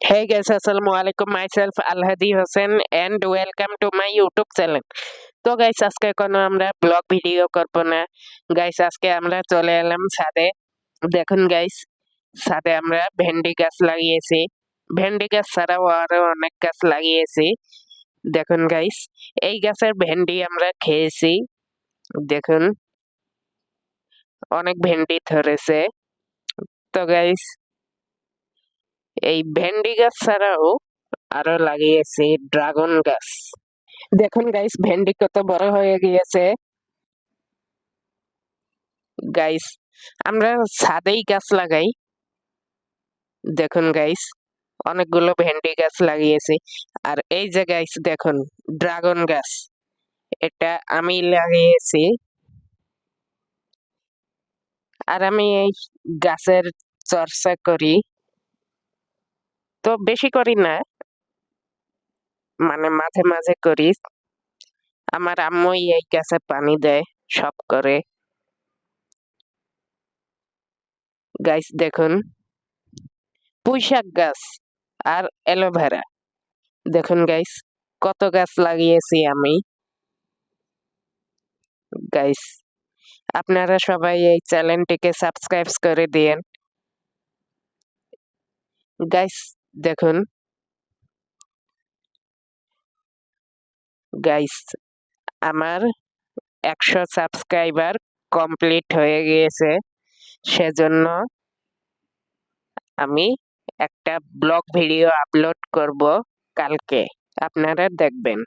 Hey guys, Assalamualaikum. Myself Alhadi Hossein and welcome to my YouTube channel. তো guys আজকে কোনো আমরা blog video করব না। গাইস আজকে আমরা চলে এলাম ছাদে। দেখুন গাইস, ছাদে আমরা ভেন্ডি গাছ লাগিয়েছি। ভেন্ডি গাছ ছাড়াও আরো অনেক গাছ লাগিয়েছি। দেখুন গাইস, এই গাছের ভেন্ডি আমরা খেয়েছি। দেখুন অনেক ভেন্ডি ধরেছে। তো গাইস এই ভেন্ডি গাছ ছাড়াও আরো লাগিয়েছি ড্রাগন গাছ। দেখুন গাইস, ভেন্ডি কত বড় হয়ে গিয়েছে। গাইস আমরা ছাদেই গাছ লাগাই। দেখুন গাইস, অনেকগুলো ভেন্ডি গাছ লাগিয়েছি। আর এই যে গাইস দেখুন, ড্রাগন গাছ, এটা আমি লাগিয়েছি। আর আমি এই গাছের চর্চা করি, তো বেশি করি না, মানে মাঝে মাঝে করি। আমার আম্মুই এই গাছে পানি দেয়, সব করে। গাইস দেখুন, পুঁইশাক গাছ আর অ্যালোভেরা। দেখুন গাইস, কত গাছ লাগিয়েছি আমি। গাইস আপনারা সবাই এই চ্যানেলটিকে সাবস্ক্রাইব করে দিয়েন। গাইস দেখুন, গাইস আমার 100 সাবস্ক্রাইবার কমপ্লিট হয়ে গিয়েছে। সেজন্য আমি একটা ব্লগ ভিডিও আপলোড করব কালকে, আপনারা দেখবেন।